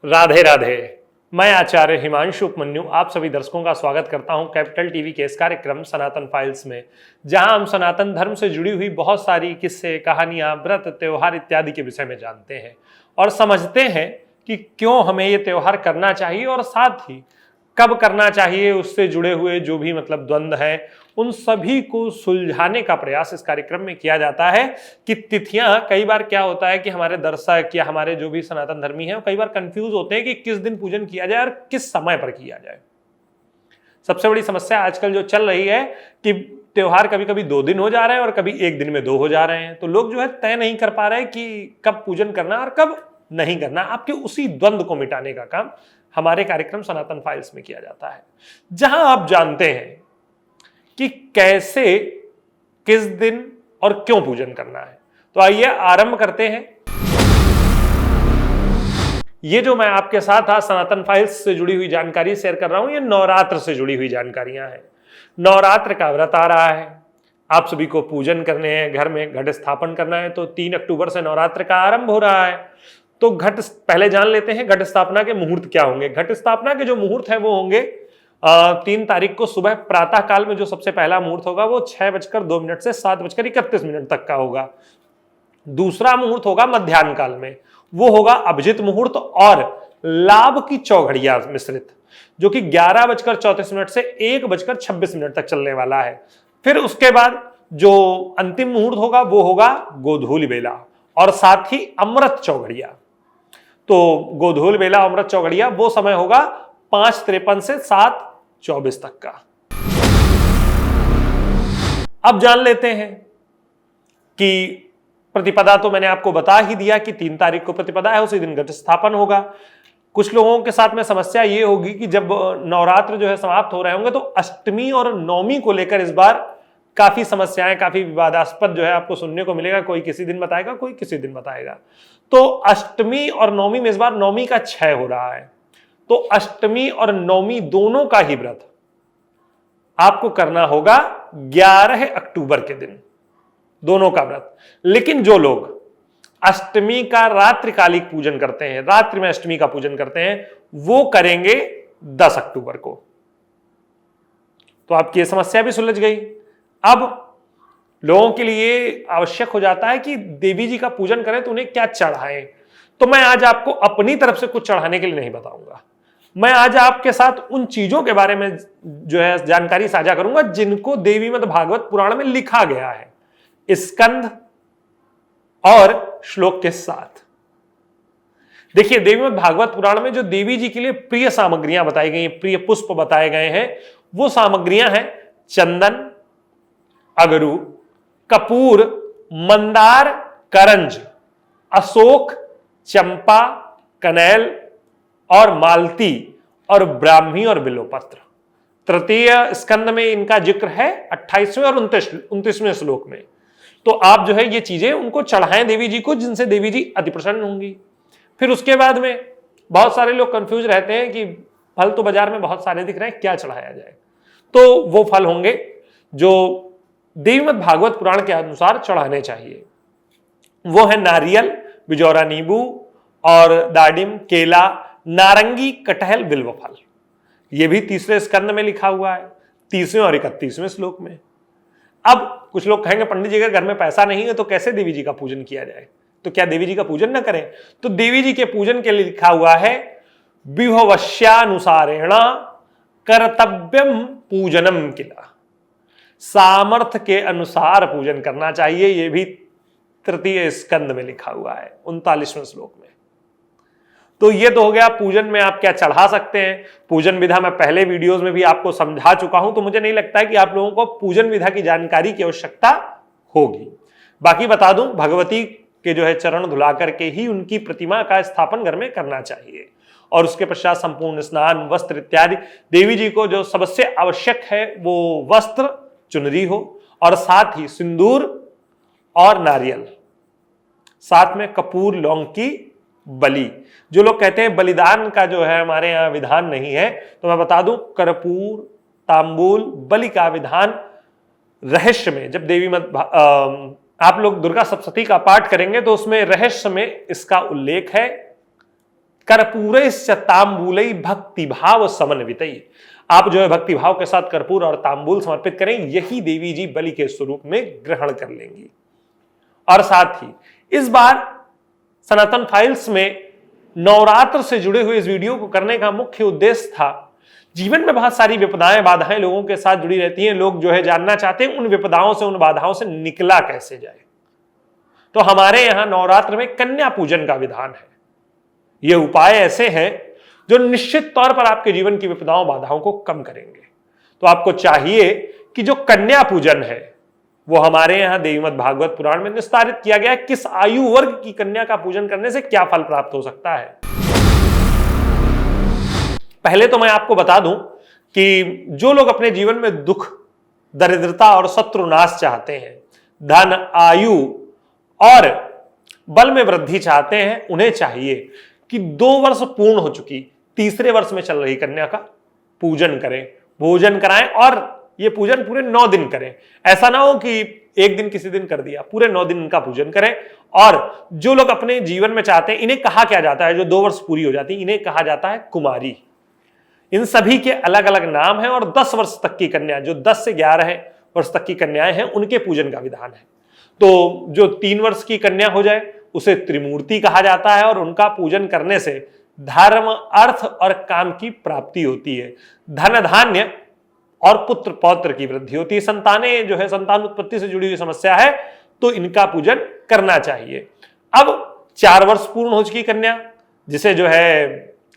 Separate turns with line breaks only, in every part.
राधे राधे। मैं आचार्य हिमांशु उपमन्यु आप सभी दर्शकों का स्वागत करता हूं कैपिटल टीवी के इस कार्यक्रम सनातन फाइल्स में, जहां हम सनातन धर्म से जुड़ी हुई बहुत सारी किस्से, कहानियां, व्रत, त्योहार इत्यादि के विषय में जानते हैं और समझते हैं कि क्यों हमें ये त्योहार करना चाहिए और साथ ही कब करना चाहिए। उससे जुड़े हुए जो भी द्वंद्व है उन सभी को सुलझाने का प्रयास इस कार्यक्रम में किया जाता है कि तिथियां, कई बार क्या होता है कि हमारे दर्शक या हमारे जो भी सनातन धर्मी हैं कई बार कंफ्यूज होते हैं कि किस दिन पूजन किया जाए और किस समय पर किया जाए। सबसे बड़ी समस्या आजकल जो चल रही है कि त्योहार कभी कभी 2 दिन हो जा रहे हैं और कभी 1 दिन में 2 हो जा रहे हैं, तो लोग जो है तय नहीं कर पा रहे कि कब पूजन करना और कब नहीं करना। आपके उसी द्वंद्व को मिटाने का काम हमारे कार्यक्रम सनातन फाइल्स में किया जाता है, जहां आप जानते हैं कि कैसे, किस दिन और क्यों पूजन करना है। तो आइए आरंभ करते हैं। ये जो मैं आपके साथ आज सनातन फाइल्स से जुड़ी हुई जानकारी शेयर कर रहा हूं, ये नवरात्र से जुड़ी हुई जानकारियां हैं। नवरात्र का व्रत आ रहा है, आप सभी को पूजन करने हैं, घर में घट स्थापन करना है। तो 3 अक्टूबर से नवरात्र का आरंभ हो रहा है। तो घट पहले जान लेते हैं घट स्थापना के मुहूर्त क्या होंगे। घट स्थापना के जो मुहूर्त है वो होंगे 3 तारीख को सुबह प्रातः काल में। जो सबसे पहला मुहूर्त होगा वो 6:02 से 7:31 तक का होगा। दूसरा मुहूर्त होगा मध्याह्न काल में, वो होगा अभिजित मुहूर्त और लाभ की चौघड़िया मिश्रित, जो कि 11:34 से 1:26 तक चलने वाला है। फिर उसके बाद जो अंतिम मुहूर्त होगा वो होगा गोधूल बेला और साथ ही अमृत चौघड़िया। तो गोधूल बेला, अमृत चौघड़िया, वो समय होगा 5:53 से 7:24 तक का। अब जान लेते हैं कि प्रतिपदा तो मैंने आपको बता ही दिया कि 3 तारीख को प्रतिपदा है, उसी दिन घट स्थापन होगा। कुछ लोगों के साथ में समस्या ये होगी कि जब नवरात्र जो है समाप्त हो रहे होंगे तो अष्टमी और नवमी को लेकर इस बार काफी समस्याएं, काफी विवादास्पद जो है आपको सुनने को मिलेगा। कोई किसी दिन बताएगा, कोई किसी दिन बताएगा। तो अष्टमी और नवमी में इस बार नवमी का क्षय हो रहा है, तो अष्टमी और नवमी दोनों का ही व्रत आपको करना होगा 11 अक्टूबर के दिन, दोनों का व्रत। लेकिन जो लोग अष्टमी का रात्रिकालिक पूजन करते हैं, रात्रि में अष्टमी का पूजन करते हैं, वो करेंगे 10 अक्टूबर को। तो आपकी यह समस्या भी सुलझ गई। अब लोगों के लिए आवश्यक हो जाता है कि देवी जी का पूजन करें तो उन्हें क्या चढ़ाएं। तो मैं आज आपको अपनी तरफ से कुछ चढ़ाने के लिए नहीं बताऊंगा। मैं आज आपके साथ उन चीजों के बारे में जो है जानकारी साझा करूंगा जिनको देवीमद् भागवत पुराण में लिखा गया है, स्कंद और श्लोक के साथ। देखिए, देवीमद् भागवत पुराण में जो देवी जी के लिए प्रिय सामग्रियां बताई गई हैं, प्रिय पुष्प बताए गए हैं, वो सामग्रियां हैं चंदन, अगरू, कपूर, मंदार, करंज, अशोक, चंपा, कनेल और मालती और ब्राह्मी और बिल्वपत्र। तृतीय स्कंद में इनका जिक्र है 28वें और 29वें श्लोक में। तो आप जो है ये चीजें उनको चढ़ाएं देवी जी को, जिनसे देवी जी अति प्रसन्न होंगी। फिर उसके बाद में बहुत सारे लोग कंफ्यूज रहते हैं कि फल तो बाजार में बहुत सारे दिख रहे हैं, क्या चढ़ाया जाए। तो वो फल होंगे जो देवीमद् भागवत पुराण के अनुसार चढ़ाने चाहिए। वो है नारियल, बिजौरा नींबू और दाडिम, केला, नारंगी, कटहल, बिल्व फल। ये भी 3रे स्कंद में लिखा हुआ है, 30वें और 31वें श्लोक में। अब कुछ लोग कहेंगे पंडित जी के घर में पैसा नहीं है तो कैसे देवी जी का पूजन किया जाए, तो क्या देवी जी का पूजन न करें? तो देवी जी के पूजन के लिए लिखा हुआ है विभवश्यानुसारेण कर्तव्यम पूजनम किला। सामर्थ्य के अनुसार पूजन करना चाहिए। यह भी 3 स्कंद में लिखा हुआ है 39वें श्लोक में। तो ये तो हो गया पूजन में आप क्या चढ़ा सकते हैं। पूजन विधा मैं पहले वीडियोस में भी आपको समझा चुका हूं, तो मुझे नहीं लगता है कि आप लोगों को पूजन विधा की जानकारी की आवश्यकता होगी। बाकी बता दूं, भगवती के जो है चरण धुला करके ही उनकी प्रतिमा का स्थापन घर में करना चाहिए और उसके पश्चात संपूर्ण स्नान, वस्त्र इत्यादि। देवी जी को जो सबसे आवश्यक है वो वस्त्र, चुनरी हो और साथ ही सिंदूर और नारियल, साथ में कपूर, लौंग की बलि। जो लोग कहते हैं बलिदान का जो है हमारे यहाँ विधान नहीं है, तो मैं बता दूं कर्पूर, तांबूल, बलि का विधान रहस्य में, जब देवी आप लोग दुर्गा सप्तशती का पाठ करेंगे तो उसमें रहस्य में इसका उल्लेख है कर्पूरैश्च तांबूलै भक्ति भाव समन्वितै। आप जो है भक्ति भाव के साथ कर्पूर और तांबूल समर्पित करें, यही देवी जी बलि के स्वरूप में ग्रहण कर लेंगी। और साथ ही इस बार सनातन फाइल्स में नवरात्र से जुड़े हुए इस वीडियो को करने का मुख्य उद्देश्य था, जीवन में बहुत सारी विपदाएं बाधाएं लोगों के साथ जुड़ी रहती हैं। लोग जो है जानना चाहते हैं उन विपदाओं से, उन बाधाओं से निकला कैसे जाए। तो हमारे यहां नवरात्र में कन्या पूजन का विधान है। ये उपाय ऐसे हैं जो निश्चित तौर पर आपके जीवन की विपदाओं बाधाओं को कम करेंगे। तो आपको चाहिए कि जो कन्या पूजन है वो हमारे यहां देवीमद् भागवत पुराण में निस्तारित किया गया है। किस आयु वर्ग की कन्या का पूजन करने से क्या फल प्राप्त हो सकता है। पहले तो मैं आपको बता दूं कि जो लोग अपने जीवन में दुख, दरिद्रता और शत्रुनाश चाहते हैं, धन, आयु और बल में वृद्धि चाहते हैं, उन्हें चाहिए कि 2 वर्ष पूर्ण हो चुकी तीसरे वर्ष में चल रही कन्या का पूजन करें, भोजन कराएं और ये पूजन पूरे 9 दिन करें। ऐसा ना हो कि एक दिन किसी दिन कर दिया, पूरे 9 दिन इनका पूजन करें। और जो लोग अपने जीवन में चाहते हैं, इन्हें कहा क्या जाता है, जो 2 वर्ष पूरी हो जाती है, इन्हें कहा जाता है कुमारी। इन सभी के अलग अलग नाम हैं और 10 वर्ष तक की कन्या, जो 10 से 11 वर्ष तक की कन्याएं हैं, उनके पूजन का विधान है। तो जो 3 वर्ष की कन्या हो जाए उसे त्रिमूर्ति कहा जाता है और उनका पूजन करने से धर्म, अर्थ और काम की प्राप्ति होती है। धन, धान्य और पुत्र पौत्र की वृद्धि होती है। संतानें जो है, संतान उत्पत्ति से जुड़ी हुई समस्या है तो इनका पूजन करना चाहिए। अब 4 वर्ष पूर्ण हो चुकी कन्या, जिसे जो है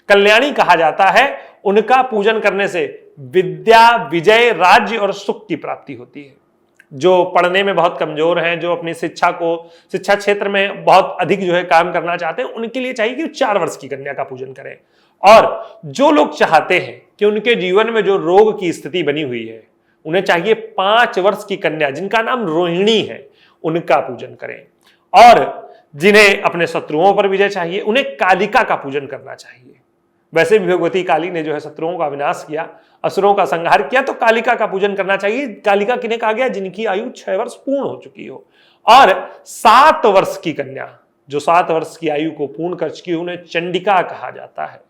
कल्याणी कहा जाता है, उनका पूजन करने से विद्या, विजय, राज्य और सुख की प्राप्ति होती है। जो पढ़ने में बहुत कमजोर हैं, जो अपनी शिक्षा क्षेत्र में बहुत अधिक जो है काम करना चाहते हैं, उनके लिए चाहिए कि 4 वर्ष की कन्या का पूजन करें। और जो लोग चाहते हैं कि उनके जीवन में जो रोग की स्थिति बनी हुई है, उन्हें चाहिए 5 वर्ष की कन्या जिनका नाम रोहिणी है, उनका पूजन करें। और जिन्हें अपने शत्रुओं पर विजय चाहिए, उन्हें कालिका का पूजन करना चाहिए। वैसे भी भगवती काली ने जो है शत्रुओं का विनाश किया, असुरों का संहार किया, तो कालिका का पूजन करना चाहिए। कालिका किन्हें कहा गया, जिनकी आयु 6 वर्ष पूर्ण हो चुकी हो। और 7 वर्ष की कन्या, जो 7 वर्ष की आयु को पूर्ण कर चुकी हो, उन्हें चंडिका कहा जाता है।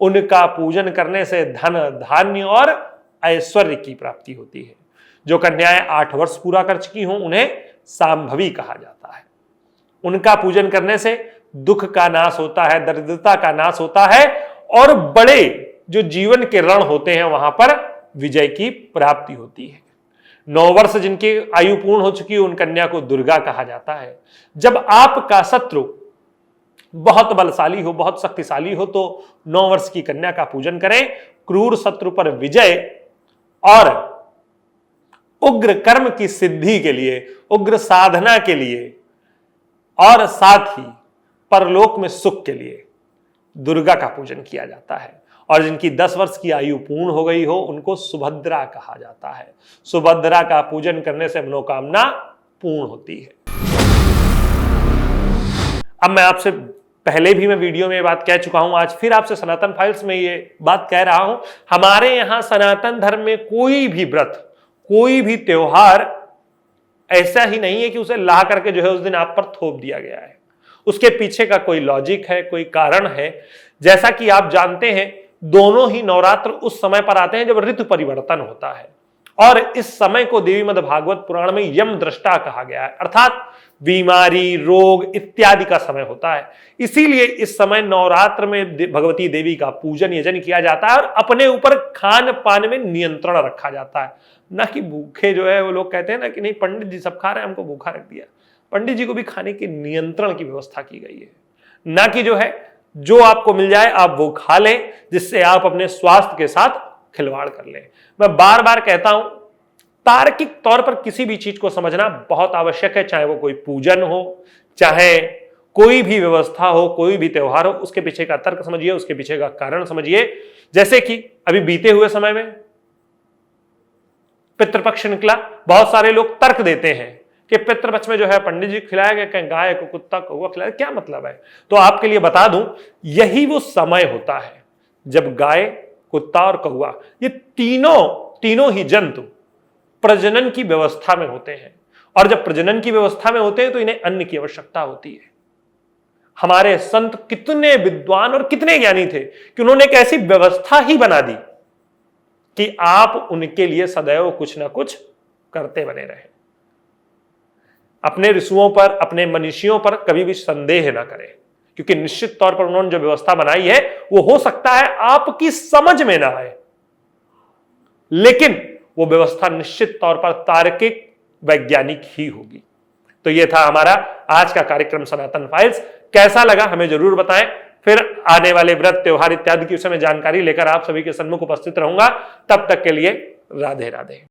उनका पूजन करने से धन, धान्य और ऐश्वर्य की प्राप्ति होती है। जो कन्याएं 8 वर्ष पूरा कर चुकी हों, उन्हें सांभवी कहा जाता है। उनका पूजन करने से दुख का नाश होता है, दरिद्रता का नाश होता है और बड़े जो जीवन के रण होते हैं वहां पर विजय की प्राप्ति होती है। 9 वर्ष जिनकी आयु पूर्ण हो चुकी है, उन कन्या को दुर्गा कहा जाता है। जब आपका शत्रु बहुत बलशाली हो, बहुत शक्तिशाली हो, तो 9 वर्ष की कन्या का पूजन करें। क्रूर शत्रु पर विजय और उग्र कर्म की सिद्धि के लिए, उग्र साधना के लिए और साथ ही परलोक में सुख के लिए दुर्गा का पूजन किया जाता है। और जिनकी 10 वर्ष की आयु पूर्ण हो गई हो, उनको सुभद्रा कहा जाता है। सुभद्रा का पूजन करने से मनोकामना पूर्ण होती है। अब मैं आपसे पहले भी मैं वीडियो में ये बात कह चुका हूं, आज फिर आपसे सनातन फाइल्स में ये बात कह रहा हूं। हमारे यहां सनातन धर्म में कोई भी व्रत, कोई भी त्योहार ऐसा ही नहीं है कि उसे ला करके जो है उस दिन आप पर थोप दिया गया है। उसके पीछे का कोई लॉजिक है, कोई कारण है। जैसा कि आप जानते हैं, दोनों ही नवरात्र उस समय पर आते हैं जब ऋतु परिवर्तन होता है। और इस समय को देवीमद् भागवत पुराण में यम दृष्टा कहा गया है, अर्थात बीमारी, रोग इत्यादि का समय होता है। इसीलिए इस समय नवरात्र में भगवती देवी का पूजन यजन किया जाता है और अपने ऊपर खान पान में नियंत्रण रखा जाता है। ना कि भूखे जो है वो लोग कहते हैं ना कि नहीं पंडित जी सब खा रहे हैं, हमको भूखा रख दिया। पंडित जी को भी खाने के नियंत्रण की व्यवस्था की गई है। ना कि जो है जो आपको मिल जाए आप वो खा लें, जिससे आप अपने स्वास्थ्य के साथ खिलवाड़ कर लें। मैं बार बार कहता हूं, तार्किक तौर पर किसी भी चीज को समझना बहुत आवश्यक है। चाहे वो कोई पूजन हो, चाहे कोई भी व्यवस्था हो, कोई भी त्योहार हो, उसके पीछे का तर्क समझिए, उसके पीछे का कारण समझिए। जैसे कि अभी बीते हुए समय में पितृपक्ष निकला, बहुत सारे लोग तर्क देते हैं कि पितृपक्ष में जो है पंडित जी खिलाया गया, कहीं गाय को, कुत्ता कौवा खिलाया, क्या मतलब है। तो आपके लिए बता दूं, यही वो समय होता है जब गाय, कुत्ता और कौवा, ये तीनों ही जंतु प्रजनन की व्यवस्था में होते हैं। और जब प्रजनन की व्यवस्था में होते हैं तो इन्हें अन्न की आवश्यकता होती है। हमारे संत कितने विद्वान और कितने ज्ञानी थे कि उन्होंने एक ऐसी व्यवस्था ही बना दी कि आप उनके लिए सदैव कुछ ना कुछ करते बने रहे। अपने ऋषियों पर, अपने मनीषियों पर कभी भी संदेह ना करें, क्योंकि निश्चित तौर पर उन्होंने जो व्यवस्था बनाई है वो हो सकता है आपकी समझ में ना आए, लेकिन वो व्यवस्था निश्चित तौर पर तार्किक वैज्ञानिक ही होगी। तो ये था हमारा आज का कार्यक्रम सनातन फाइल्स। कैसा लगा हमें जरूर बताएं। फिर आने वाले व्रत, त्योहार इत्यादि की विषय में जानकारी लेकर आप सभी के सम्मुख उपस्थित रहूंगा। तब तक के लिए राधे राधे।